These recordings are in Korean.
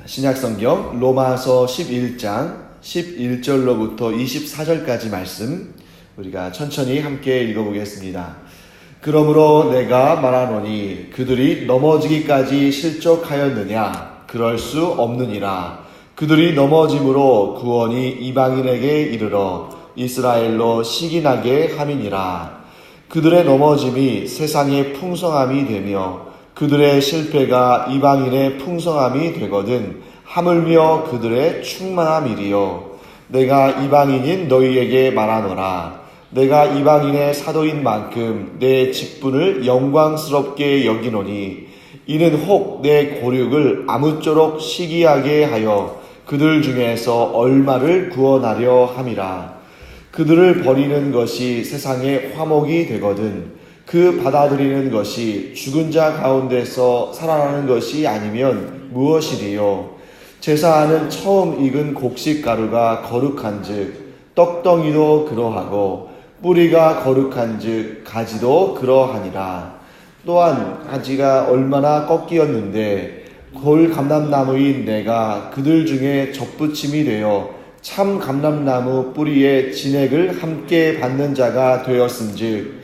신약성경 로마서 11장 11절로부터 24절까지 말씀 우리가 천천히 함께 읽어보겠습니다. 그러므로 내가 말하노니 그들이 넘어지기까지 실족하였느냐? 그럴 수 없느니라. 그들이 넘어짐으로 구원이 이방인에게 이르러 이스라엘로 시기나게 함이니라. 그들의 넘어짐이 세상의 풍성함이 되며 그들의 실패가 이방인의 풍성함이 되거든 하물며 그들의 충만함이리요. 내가 이방인인 너희에게 말하노라. 내가 이방인의 사도인 만큼 내 직분을 영광스럽게 여기노니 이는 혹 내 고륙을 아무쪼록 시기하게 하여 그들 중에서 얼마를 구원하려 함이라. 그들을 버리는 것이 세상의 화목이 되거든 그 받아들이는 것이 죽은 자 가운데서 살아나는 것이 아니면 무엇이리요. 제사하는 처음 익은 곡식 가루가 거룩한즉 떡덩이도 그러하고 뿌리가 거룩한즉 가지도 그러하니라. 또한 가지가 얼마나 꺾이었는데 골 감람나무인 내가 그들 중에 접붙임이 되어 참 감람나무 뿌리에 진액을 함께 받는 자가 되었은즉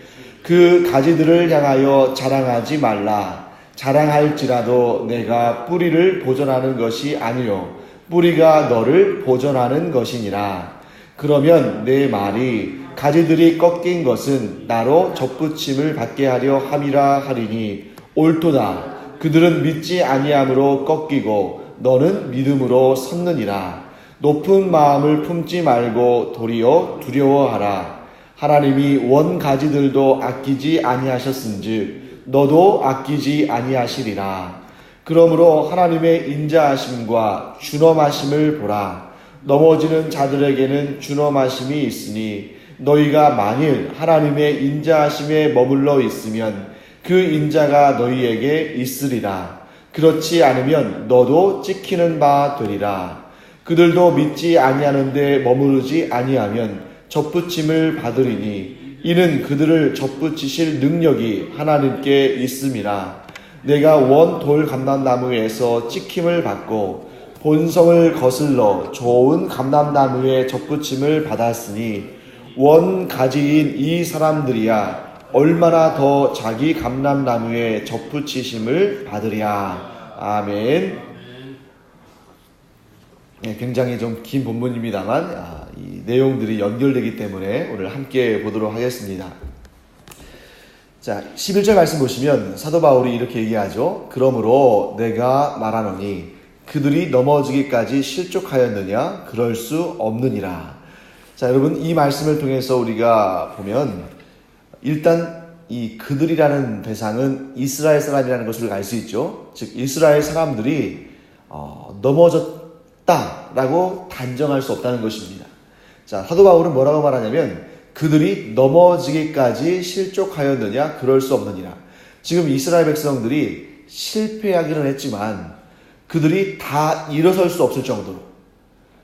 그 가지들을 향하여 자랑하지 말라. 자랑할지라도 내가 뿌리를 보존하는 것이 아니요 뿌리가 너를 보존하는 것이니라. 그러면 내 말이 가지들이 꺾인 것은 나로 접붙임을 받게 하려 함이라 하리니 옳도다. 그들은 믿지 아니함으로 꺾이고 너는 믿음으로 섰느니라. 높은 마음을 품지 말고 도리어 두려워하라. 하나님이 원 가지들도 아끼지 아니하셨은즉 너도 아끼지 아니하시리라. 그러므로 하나님의 인자하심과 준엄하심을 보라. 넘어지는 자들에게는 준엄하심이 있으니 너희가 만일 하나님의 인자하심에 머물러 있으면 그 인자가 너희에게 있으리라. 그렇지 않으면 너도 찍히는 바 되리라. 그들도 믿지 아니하는데 머무르지 아니하면 접붙임을 받으리니 이는 그들을 접붙이실 능력이 하나님께 있음이라. 내가 원 돌 감람나무에서 찍힘을 받고 본성을 거슬러 좋은 감람나무에 접붙임을 받았으니 원 가지인 이 사람들이야 얼마나 더 자기 감람나무에 접붙이심을 받으랴. 아멘. 네, 굉장히 좀 긴 본문입니다만 이 내용들이 연결되기 때문에 오늘 함께 보도록 하겠습니다. 자, 11절 말씀 보시면 사도 바울이 이렇게 얘기하죠. 그러므로 내가 말하노니 그들이 넘어지기까지 실족하였느냐? 그럴 수 없느니라. 자, 여러분 이 말씀을 통해서 우리가 보면 일단 이 그들이라는 대상은 이스라엘 사람이라는 것을 알 수 있죠. 즉 이스라엘 사람들이 넘어졌다라고 단정할 수 없다는 것입니다. 자, 사도 바울은 뭐라고 말하냐면 그들이 넘어지기까지 실족하였느냐? 그럴 수 없느니라. 지금 이스라엘 백성들이 실패하기는 했지만 그들이 다 일어설 수 없을 정도로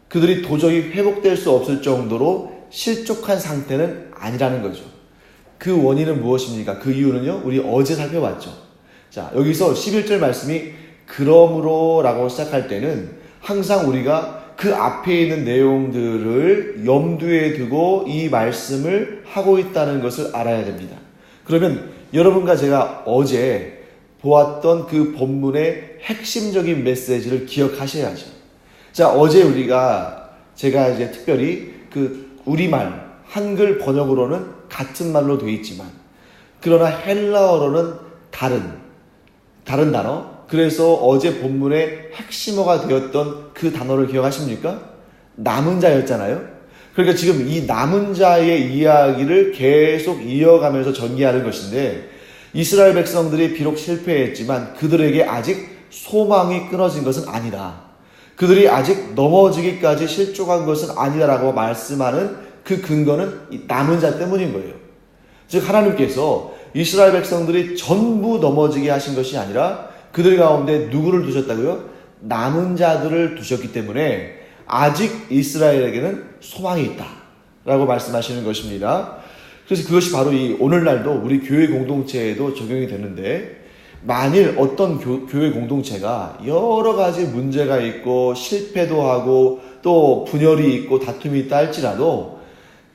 그들이 도저히 회복될 수 없을 정도로 실족한 상태는 아니라는 거죠. 그 원인은 무엇입니까? 그 이유는요, 우리 어제 살펴봤죠. 자, 여기서 11절 말씀이 그러므로 라고 시작할 때는 항상 우리가 그 앞에 있는 내용들을 염두에 두고 이 말씀을 하고 있다는 것을 알아야 됩니다. 그러면 여러분과 제가 어제 보았던 그 본문의 핵심적인 메시지를 기억하셔야죠. 자, 어제 제가 이제 특별히 그 우리말, 한글 번역으로는 같은 말로 되어 있지만, 그러나 헬라어로는 다른 단어, 그래서 어제 본문의 핵심어가 되었던 그 단어를 기억하십니까? 남은 자였잖아요. 그러니까 지금 이 남은 자의 이야기를 계속 이어가면서 전개하는 것인데 이스라엘 백성들이 비록 실패했지만 그들에게 아직 소망이 끊어진 것은 아니다. 그들이 아직 넘어지기까지 실족한 것은 아니다라고 말씀하는 그 근거는 이 남은 자 때문인 거예요. 즉 하나님께서 이스라엘 백성들이 전부 넘어지게 하신 것이 아니라 그들 가운데 누구를 두셨다고요? 남은 자들을 두셨기 때문에 아직 이스라엘에게는 소망이 있다 라고 말씀하시는 것입니다. 그래서 그것이 바로 이 오늘날도 우리 교회 공동체에도 적용이 되는데 만일 어떤 교회 공동체가 여러 가지 문제가 있고 실패도 하고 또 분열이 있고 다툼이 있다 할지라도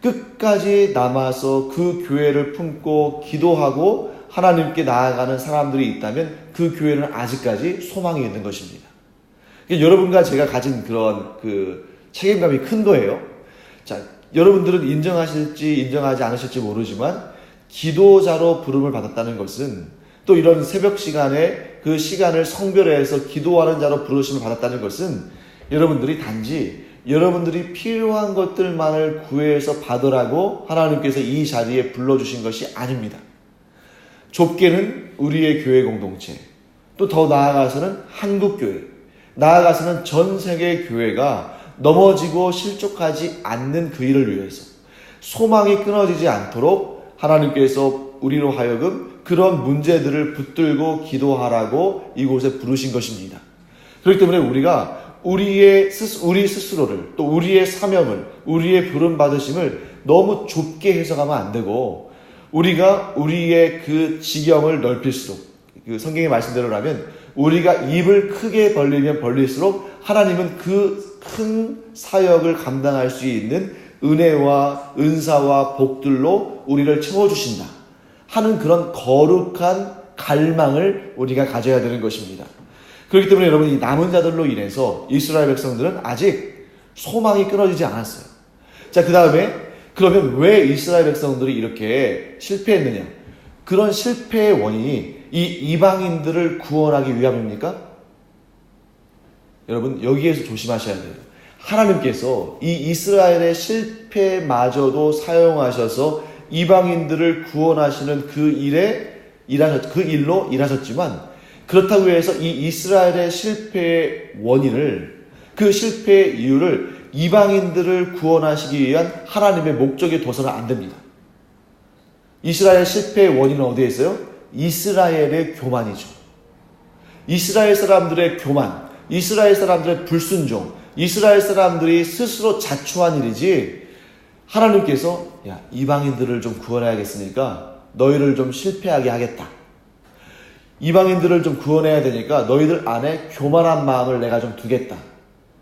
끝까지 남아서 그 교회를 품고 기도하고 하나님께 나아가는 사람들이 있다면 그 교회는 아직까지 소망이 있는 것입니다. 여러분과 제가 가진 그런 책임감이 큰 거예요. 자, 여러분들은 인정하실지 인정하지 않으실지 모르지만 기도자로 부름을 받았다는 것은 또 이런 새벽 시간에 그 시간을 성별해서 기도하는 자로 부르심을 받았다는 것은 여러분들이 단지 여러분들이 필요한 것들만을 구해서 받으라고 하나님께서 이 자리에 불러주신 것이 아닙니다. 좁게는 우리의 교회 공동체, 또 더 나아가서는 한국교회, 나아가서는 전 세계 교회가 넘어지고 실족하지 않는 그 일을 위해서 소망이 끊어지지 않도록 하나님께서 우리로 하여금 그런 문제들을 붙들고 기도하라고 이곳에 부르신 것입니다. 그렇기 때문에 우리가 우리 스스로를 또 우리의 사명을 우리의 부름받으심을 너무 좁게 해석하면 안 되고 우리가 우리의 그 지경을 넓힐수록 그 성경의 말씀대로라면 우리가 입을 크게 벌리면 벌릴수록 하나님은 그 큰 사역을 감당할 수 있는 은혜와 은사와 복들로 우리를 채워주신다 하는 그런 거룩한 갈망을 우리가 가져야 되는 것입니다. 그렇기 때문에 여러분 이 남은 자들로 인해서 이스라엘 백성들은 아직 소망이 끊어지지 않았어요. 자, 그 다음에 그러면 왜 이스라엘 백성들이 이렇게 실패했느냐? 그런 실패의 원인이 이 이방인들을 구원하기 위함입니까? 여러분 여기에서 조심하셔야 돼요. 하나님께서 이 이스라엘의 실패마저도 사용하셔서 이방인들을 구원하시는 그 일로 일하셨지만 그렇다고 해서 이 이스라엘의 실패의 원인을 그 실패의 이유를 이방인들을 구원하시기 위한 하나님의 목적에 둬서는 안 됩니다. 이스라엘 실패의 원인은 어디에 있어요? 이스라엘의 교만이죠. 이스라엘 사람들의 교만, 이스라엘 사람들의 불순종, 이스라엘 사람들이 스스로 자초한 일이지 하나님께서 야 이방인들을 좀 구원해야겠으니까 너희를 좀 실패하게 하겠다. 이방인들을 좀 구원해야 되니까 너희들 안에 교만한 마음을 내가 좀 두겠다.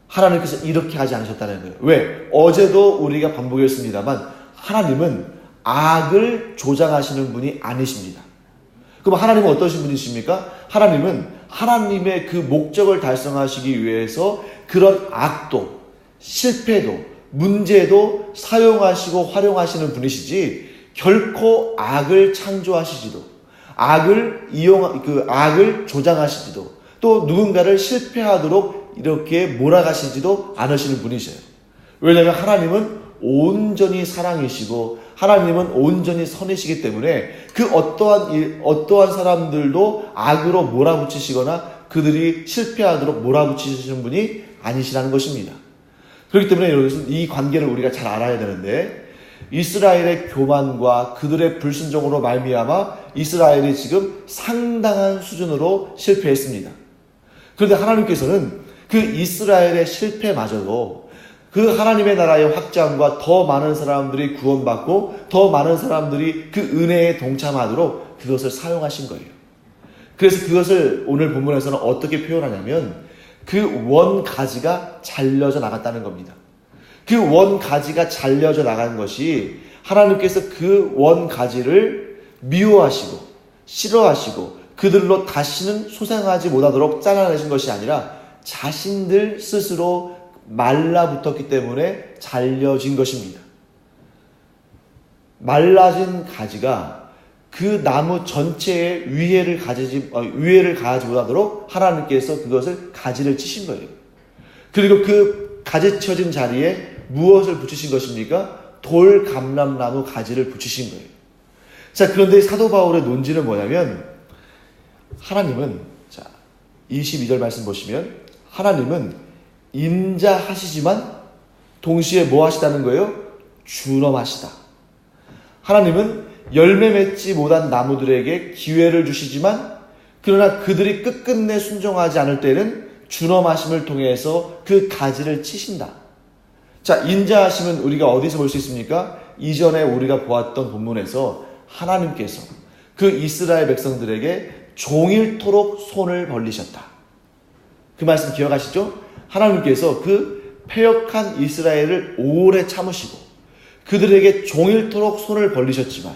하나님께서 이렇게 하지 않으셨다는 거예요. 왜? 어제도 우리가 반복했습니다만 하나님은 악을 조장하시는 분이 아니십니다. 그럼 하나님은 어떠신 분이십니까? 하나님은 하나님의 그 목적을 달성하시기 위해서 그런 악도, 실패도, 문제도 사용하시고 활용하시는 분이시지 결코 악을 창조하시지도 악을 조장하시지도 또 누군가를 실패하도록 이렇게 몰아가시지도 않으시는 분이세요. 왜냐하면 하나님은 온전히 사랑이시고 하나님은 온전히 선이시기 때문에 그 어떠한 사람들도 악으로 몰아붙이시거나 그들이 실패하도록 몰아붙이시는 분이 아니시라는 것입니다. 그렇기 때문에 여러분 이 관계를 우리가 잘 알아야 되는데 이스라엘의 교만과 그들의 불순종으로 말미암아 이스라엘이 지금 상당한 수준으로 실패했습니다. 그런데 하나님께서는 그 이스라엘의 실패마저도 그 하나님의 나라의 확장과 더 많은 사람들이 구원받고 더 많은 사람들이 그 은혜에 동참하도록 그것을 사용하신 거예요. 그래서 그것을 오늘 본문에서는 어떻게 표현하냐면 그 원가지가 잘려져 나갔다는 겁니다. 그 원가지가 잘려져 나간 것이 하나님께서 그 원가지를 미워하시고 싫어하시고 그들로 다시는 소생하지 못하도록 잘라내신 것이 아니라 자신들 스스로 말라붙었기 때문에 잘려진 것입니다. 말라진 가지가 그 나무 전체에 위해를 가하지 못하도록 하나님께서 그것을 가지를 치신 거예요. 그리고 그 가지 쳐진 자리에 무엇을 붙이신 것입니까? 돌감람나무 가지를 붙이신 거예요. 자, 그런데 사도 바울의 논지는 뭐냐면 하나님은 22절 말씀 보시면 하나님은 인자하시지만 동시에 뭐 하시다는 거예요? 준엄하시다. 하나님은 열매 맺지 못한 나무들에게 기회를 주시지만 그러나 그들이 끝끝내 순종하지 않을 때는 준엄하심을 통해서 그 가지를 치신다. 자, 인자하심은 우리가 어디서 볼 수 있습니까? 이전에 우리가 보았던 본문에서 하나님께서 그 이스라엘 백성들에게 종일토록 손을 벌리셨다. 그 말씀 기억하시죠? 하나님께서 그 패역한 이스라엘을 오래 참으시고 그들에게 종일토록 손을 벌리셨지만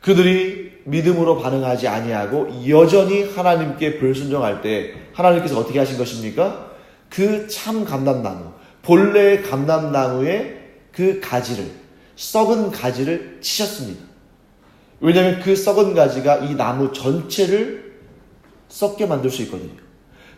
그들이 믿음으로 반응하지 아니하고 여전히 하나님께 불순종할 때 하나님께서 어떻게 하신 것입니까? 그 참 감람나무, 본래의 감람나무의 그 가지를, 썩은 가지를 치셨습니다. 왜냐하면 그 썩은 가지가 이 나무 전체를 썩게 만들 수 있거든요.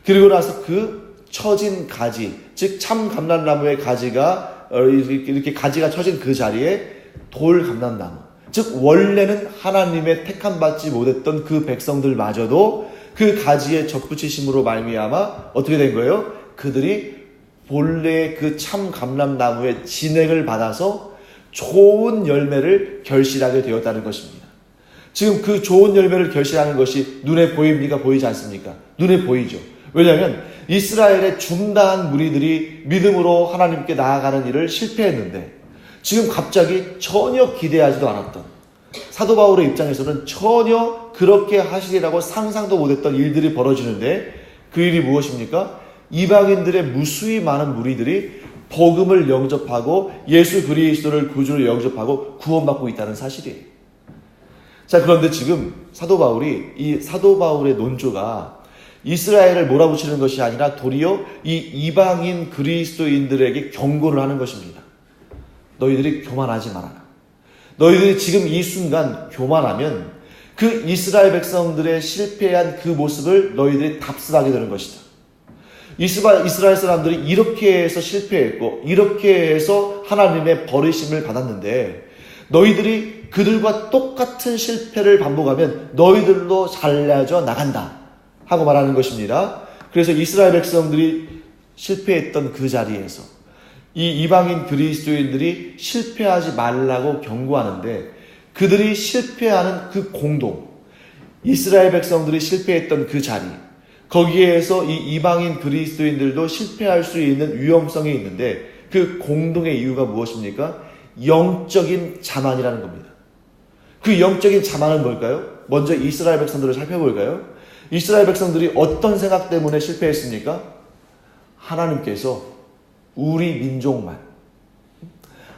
그리고 나서 그 처진 가지, 즉 참 감람나무의 가지가 이렇게 가지가 처진 그 자리에 돌 감람나무, 즉 원래는 하나님의 택함받지 못했던 그 백성들마저도 그 가지에 접붙이심으로 말미암아 어떻게 된 거예요? 그들이 본래의 그 참 감람나무의 진액을 받아서 좋은 열매를 결실하게 되었다는 것입니다. 지금 그 좋은 열매를 결실하는 것이 눈에 보입니까? 보이지 않습니까? 눈에 보이죠. 왜냐하면 이스라엘의 중다한 무리들이 믿음으로 하나님께 나아가는 일을 실패했는데 지금 갑자기 전혀 기대하지도 않았던 사도 바울의 입장에서는 전혀 그렇게 하시리라고 상상도 못했던 일들이 벌어지는데 그 일이 무엇입니까? 이방인들의 무수히 많은 무리들이 복음을 영접하고 예수 그리스도를 구주로 영접하고 구원받고 있다는 사실이에요. 자, 그런데 지금 사도 바울의 논조가 이스라엘을 몰아붙이는 것이 아니라 도리어 이 이방인 그리스도인들에게 경고를 하는 것입니다. 너희들이 교만하지 말아라. 너희들이 지금 이 순간 교만하면 그 이스라엘 백성들의 실패한 그 모습을 너희들이 답습하게 되는 것이다. 이스라엘 사람들이 이렇게 해서 실패했고 이렇게 해서 하나님의 버리심을 받았는데 너희들이 그들과 똑같은 실패를 반복하면 너희들도 잘라져 나간다 하고 말하는 것입니다. 그래서 이스라엘 백성들이 실패했던 그 자리에서 이 이방인 그리스도인들이 실패하지 말라고 경고하는데 그들이 실패하는 그 공동, 이스라엘 백성들이 실패했던 그 자리, 거기에서 이 이방인 그리스도인들도 실패할 수 있는 위험성이 있는데 그 공동의 이유가 무엇입니까? 영적인 자만이라는 겁니다. 그 영적인 자만은 뭘까요? 먼저 이스라엘 백성들을 살펴볼까요? 이스라엘 백성들이 어떤 생각 때문에 실패했습니까? 하나님께서 우리 민족만,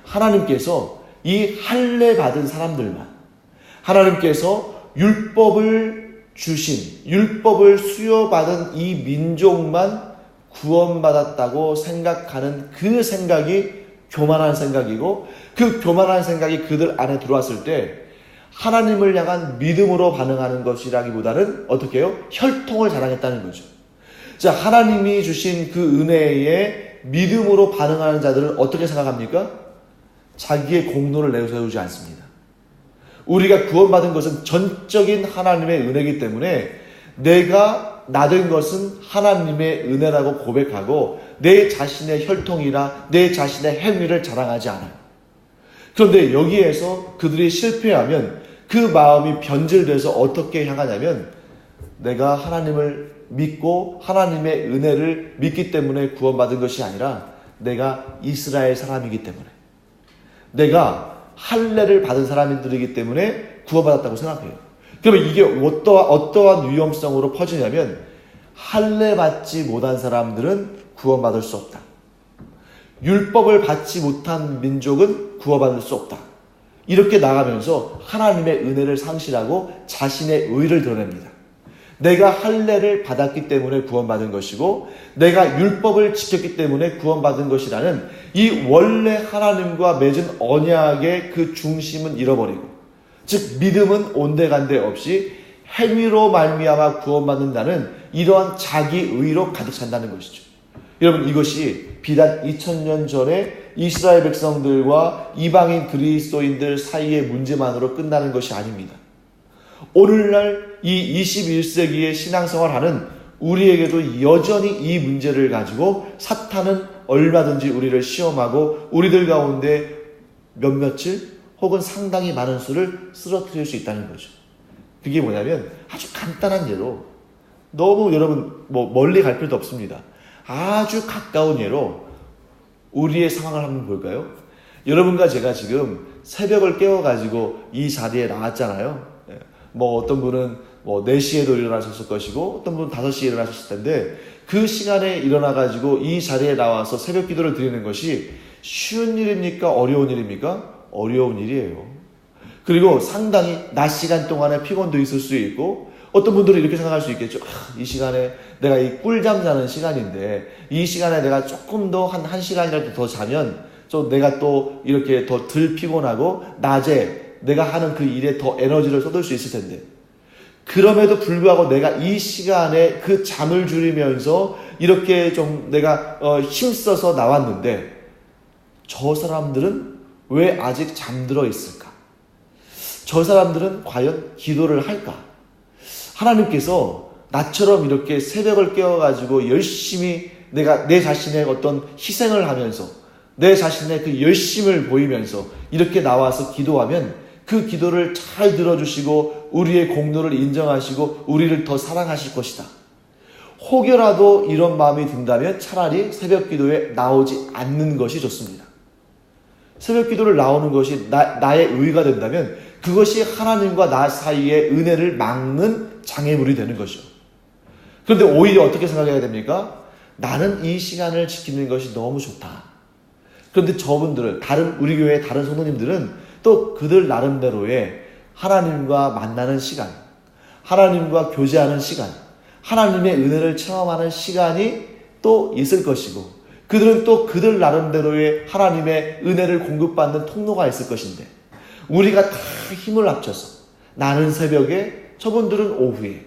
하나님께서 이 할례 받은 사람들만, 하나님께서 율법을 주신, 율법을 수여받은 이 민족만 구원받았다고 생각하는 그 생각이 교만한 생각이고 그 교만한 생각이 그들 안에 들어왔을 때 하나님을 향한 믿음으로 반응하는 것이라기보다는 어떻게 해요? 혈통을 자랑했다는 거죠. 자, 하나님이 주신 그 은혜에 믿음으로 반응하는 자들은 어떻게 생각합니까? 자기의 공로를 내세우지 않습니다. 우리가 구원받은 것은 전적인 하나님의 은혜이기 때문에 내가 나된 것은 하나님의 은혜라고 고백하고 내 자신의 혈통이나 내 자신의 행위를 자랑하지 않아요. 그런데 여기에서 그들이 실패하면 그 마음이 변질돼서 어떻게 향하냐면 내가 하나님을 믿고 하나님의 은혜를 믿기 때문에 구원받은 것이 아니라 내가 이스라엘 사람이기 때문에 내가 할례를 받은 사람들이기 때문에 구원받았다고 생각해요. 그러면 이게 어떠한 위험성으로 퍼지냐면 할례 받지 못한 사람들은 구원받을 수 없다. 율법을 받지 못한 민족은 구원받을 수 없다. 이렇게 나가면서 하나님의 은혜를 상실하고 자신의 의를 드러냅니다. 내가 할례를 받았기 때문에 구원받은 것이고 내가 율법을 지켰기 때문에 구원받은 것이라는 이 원래 하나님과 맺은 언약의 그 중심은 잃어버리고 즉 믿음은 온데간데 없이 행위로 말미암아 구원받는다는 이러한 자기의로 가득 찬다는 것이죠. 여러분, 이것이 비단 2000년 전에 이스라엘 백성들과 이방인 그리스도인들 사이의 문제만으로 끝나는 것이 아닙니다. 오늘날 이 21세기의 신앙생활하는 우리에게도 여전히 이 문제를 가지고 사탄은 얼마든지 우리를 시험하고 우리들 가운데 몇몇을 혹은 상당히 많은 수를 쓰러뜨릴 수 있다는 거죠. 그게 뭐냐면 아주 간단한 예로 너무 여러분 멀리 갈 필요도 없습니다. 아주 가까운 예로 우리의 상황을 한번 볼까요? 여러분과 제가 지금 새벽을 깨워가지고 이 자리에 나왔잖아요. 어떤 분은 뭐 4시에도 일어나셨을 것이고 어떤 분은 5시에 일어나셨을 텐데 그 시간에 일어나가지고 이 자리에 나와서 새벽 기도를 드리는 것이 쉬운 일입니까? 어려운 일입니까? 어려운 일이에요. 그리고 상당히 낮 시간 동안에 피곤도 있을 수 있고 어떤 분들은 이렇게 생각할 수 있겠죠. 이 시간에 내가 이 꿀잠 자는 시간인데 이 시간에 내가 조금 더 한 1시간이라도 더 자면 좀 내가 또 이렇게 더 덜 피곤하고 낮에 내가 하는 그 일에 더 에너지를 쏟을 수 있을 텐데 그럼에도 불구하고 내가 이 시간에 그 잠을 줄이면서 이렇게 좀 내가 힘써서 나왔는데 저 사람들은 왜 아직 잠들어 있을까? 저 사람들은 과연 기도를 할까? 하나님께서 나처럼 이렇게 새벽을 깨워가지고 열심히 내가 내 자신의 어떤 희생을 하면서 내 자신의 그 열심을 보이면서 이렇게 나와서 기도하면 그 기도를 잘 들어주시고 우리의 공로를 인정하시고 우리를 더 사랑하실 것이다. 혹여라도 이런 마음이 든다면 차라리 새벽 기도에 나오지 않는 것이 좋습니다. 새벽 기도를 나오는 것이 나의 의가 된다면 그것이 하나님과 나 사이의 은혜를 막는 장애물이 되는 것이죠. 그런데 오히려 어떻게 생각해야 됩니까? 나는 이 시간을 지키는 것이 너무 좋다. 그런데 저분들은 우리 교회의 다른 성도님들은 또 그들 나름대로의 하나님과 만나는 시간, 하나님과 교제하는 시간, 하나님의 은혜를 체험하는 시간이 또 있을 것이고 그들은 또 그들 나름대로의 하나님의 은혜를 공급받는 통로가 있을 것인데 우리가 다 힘을 합쳐서 나는 새벽에 저분들은 오후에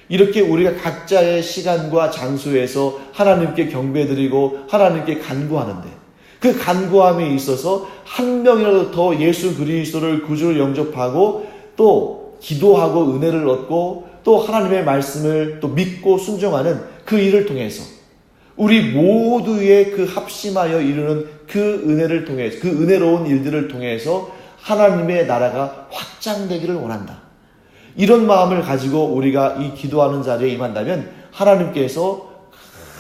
이렇게 우리가 각자의 시간과 장소에서 하나님께 경배드리고 하나님께 간구하는데 그 간구함에 있어서 한 명이라도 더 예수 그리스도를 구주를 영접하고 또 기도하고 은혜를 얻고 또 하나님의 말씀을 또 믿고 순종하는 그 일을 통해서 우리 모두의 그 합심하여 이루는 그 은혜를 통해서 그 은혜로운 일들을 통해서 하나님의 나라가 확장되기를 원한다. 이런 마음을 가지고 우리가 이 기도하는 자리에 임한다면 하나님께서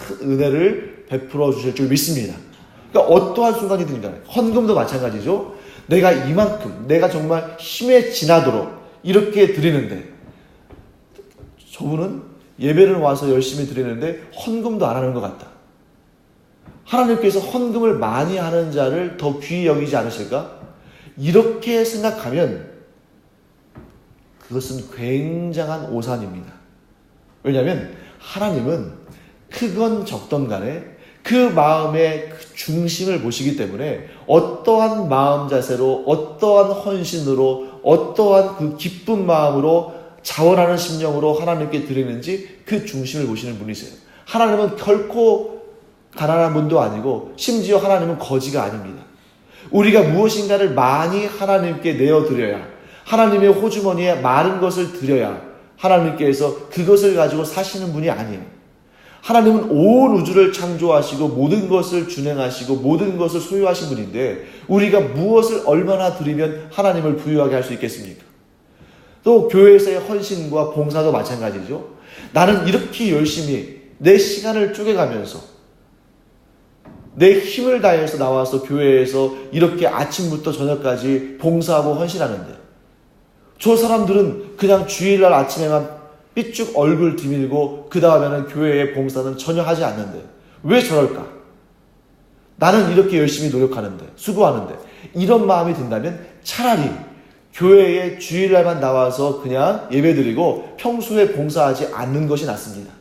큰 은혜를 베풀어 주실 줄 믿습니다. 그러니까 어떠한 순간이든 간에 헌금도 마찬가지죠. 내가 이만큼 내가 정말 힘에 지나도록 이렇게 드리는데 저분은 예배를 와서 열심히 드리는데 헌금도 안 하는 것 같다. 하나님께서 헌금을 많이 하는 자를 더 귀히 여기지 않으실까? 이렇게 생각하면 그것은 굉장한 오산입니다. 왜냐하면 하나님은 크건 적던 간에 그 마음의 그 중심을 보시기 때문에 어떠한 마음 자세로 어떠한 헌신으로 어떠한 그 기쁜 마음으로 자원하는 심령으로 하나님께 드리는지 그 중심을 보시는 분이세요. 하나님은 결코 가난한 분도 아니고 심지어 하나님은 거지가 아닙니다. 우리가 무엇인가를 많이 하나님께 내어드려야 하나님의 호주머니에 많은 것을 드려야 하나님께서 그것을 가지고 사시는 분이 아니에요. 하나님은 온 우주를 창조하시고 모든 것을 준행하시고 모든 것을 소유하신 분인데 우리가 무엇을 얼마나 드리면 하나님을 부유하게 할 수 있겠습니까? 또 교회에서의 헌신과 봉사도 마찬가지죠. 나는 이렇게 열심히 내 시간을 쪼개가면서 내 힘을 다해서 나와서 교회에서 이렇게 아침부터 저녁까지 봉사하고 헌신하는데 저 사람들은 그냥 주일날 아침에만 삐쭉 얼굴 디밀고 그 다음에는 교회의 봉사는 전혀 하지 않는데 왜 저럴까? 나는 이렇게 열심히 노력하는데 수고하는데 이런 마음이 든다면 차라리 교회에 주일날만 나와서 그냥 예배드리고 평소에 봉사하지 않는 것이 낫습니다.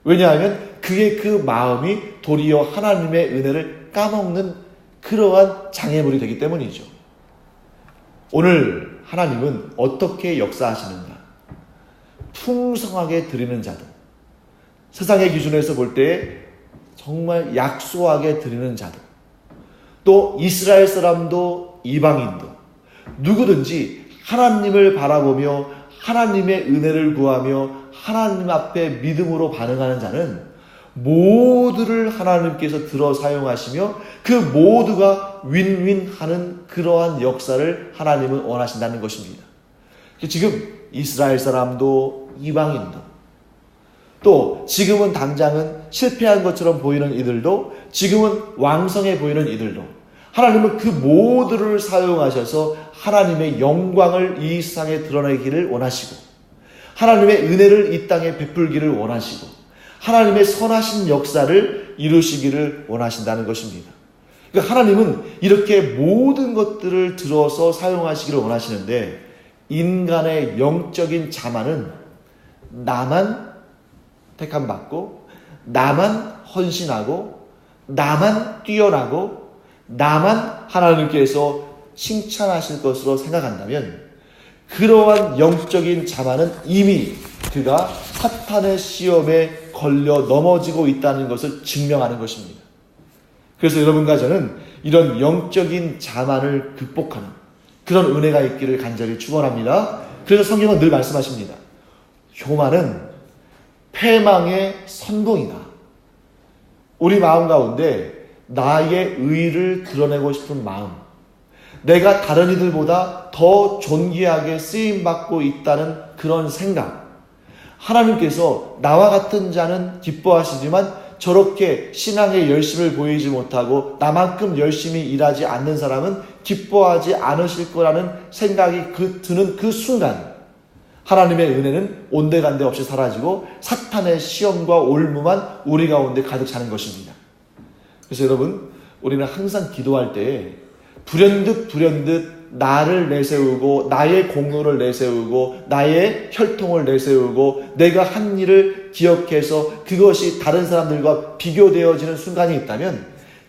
왜냐하면 그게 그 마음이 도리어 하나님의 은혜를 까먹는 그러한 장애물이 되기 때문이죠. 오늘 하나님은 어떻게 역사하시는가? 풍성하게 드리는 자도 세상의 기준에서 볼 때 정말 약소하게 드리는 자도 또 이스라엘 사람도 이방인도 누구든지 하나님을 바라보며 하나님의 은혜를 구하며 하나님 앞에 믿음으로 반응하는 자는 모두를 하나님께서 들어 사용하시며 그 모두가 윈윈하는 그러한 역사를 하나님은 원하신다는 것입니다. 지금 이스라엘 사람도 이방인도 또 지금은 당장은 실패한 것처럼 보이는 이들도 지금은 왕성해 보이는 이들도 하나님은 그 모두를 사용하셔서 하나님의 영광을 이 세상에 드러내기를 원하시고 하나님의 은혜를 이 땅에 베풀기를 원하시고 하나님의 선하신 역사를 이루시기를 원하신다는 것입니다. 그러니까 하나님은 이렇게 모든 것들을 들어서 사용하시기를 원하시는데 인간의 영적인 자만은 나만 택함받고 나만 헌신하고 나만 뛰어나고 나만 하나님께서 칭찬하실 것으로 생각한다면 그러한 영적인 자만은 이미 그가 사탄의 시험에 걸려 넘어지고 있다는 것을 증명하는 것입니다. 그래서 여러분과 저는 이런 영적인 자만을 극복하는 그런 은혜가 있기를 간절히 축원합니다. 그래서 성경은 늘 말씀하십니다. 교만은 패망의 선봉이다. 우리 마음 가운데 나의 의를 드러내고 싶은 마음, 내가 다른 이들보다 더 존귀하게 쓰임받고 있다는 그런 생각, 하나님께서 나와 같은 자는 기뻐하시지만 저렇게 신앙의 열심을 보이지 못하고 나만큼 열심히 일하지 않는 사람은 기뻐하지 않으실 거라는 생각이 드는 그 순간 하나님의 은혜는 온데간데 없이 사라지고 사탄의 시험과 올무만 우리 가운데 가득 차는 것입니다. 그래서 여러분, 우리는 항상 기도할 때에 불현듯 나를 내세우고 나의 공로를 내세우고 나의 혈통을 내세우고 내가 한 일을 기억해서 그것이 다른 사람들과 비교되어지는 순간이 있다면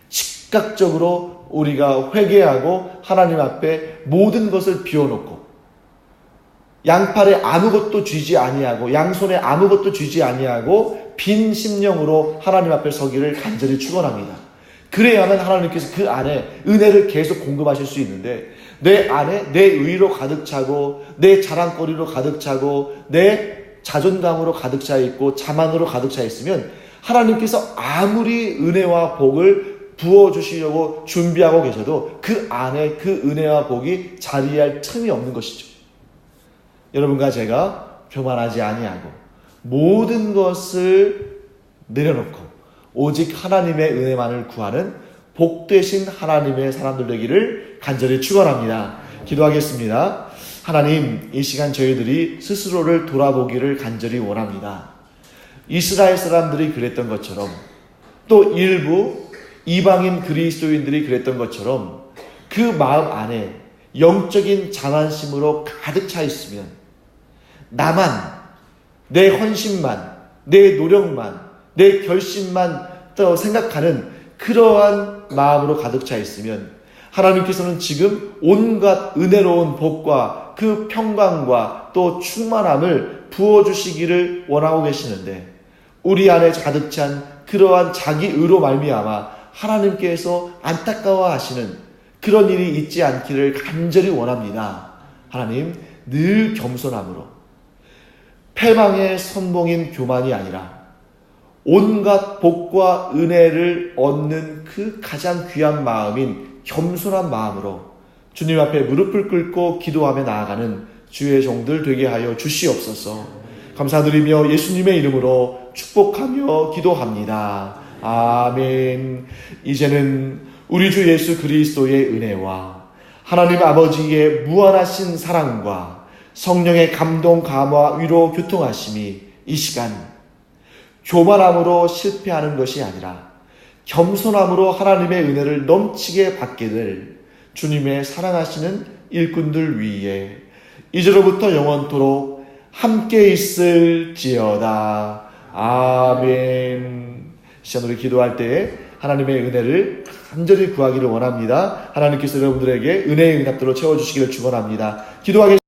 즉각적으로 우리가 회개하고 하나님 앞에 모든 것을 비워놓고 양팔에 아무것도 쥐지 아니하고 양손에 아무것도 쥐지 아니하고 빈 심령으로 하나님 앞에 서기를 간절히 축원합니다. 그래야만 하나님께서 그 안에 은혜를 계속 공급하실 수 있는데 내 안에 내 의로 가득 차고 내 자랑거리로 가득 차고 내 자존감으로 가득 차 있고 자만으로 가득 차 있으면 하나님께서 아무리 은혜와 복을 부어주시려고 준비하고 계셔도 그 안에 그 은혜와 복이 자리할 틈이 없는 것이죠. 여러분과 제가 교만하지 아니하고 모든 것을 내려놓고 오직 하나님의 은혜만을 구하는 복되신 하나님의 사람들 되기를 간절히 축원합니다. 기도하겠습니다. 하나님, 이 시간 저희들이 스스로를 돌아보기를 간절히 원합니다. 이스라엘 사람들이 그랬던 것처럼 또 일부 이방인 그리스도인들이 그랬던 것처럼 그 마음 안에 영적인 자만심으로 가득 차 있으면 나만, 내 헌신만, 내 노력만, 내 결심만 생각하는 그러한 마음으로 가득 차 있으면 하나님께서는 지금 온갖 은혜로운 복과 그 평강과 또 충만함을 부어주시기를 원하고 계시는데 우리 안에 가득 찬 그러한 자기 의로 말미암아 하나님께서 안타까워하시는 그런 일이 있지 않기를 간절히 원합니다. 하나님, 늘 겸손함으로 패망의 선봉인 교만이 아니라 온갖 복과 은혜를 얻는 그 가장 귀한 마음인 겸손한 마음으로 주님 앞에 무릎을 꿇고 기도하며 나아가는 주의 종들 되게 하여 주시옵소서. 감사드리며 예수님의 이름으로 축복하며 기도합니다. 아멘. 이제는 우리 주 예수 그리스도의 은혜와 하나님 아버지의 무한하신 사랑과 성령의 감동, 감화, 위로, 교통하심이 이 시간 교만함으로 실패하는 것이 아니라 겸손함으로 하나님의 은혜를 넘치게 받게 될 주님의 사랑하시는 일꾼들 위에 이제로부터 영원토록 함께 있을지어다. 아멘. 시간 우리 기도할 때에 하나님의 은혜를 간절히 구하기를 원합니다. 하나님께서 여러분들에게 은혜의 응답들로 채워주시기를 축원합니다. 기도하겠습니다.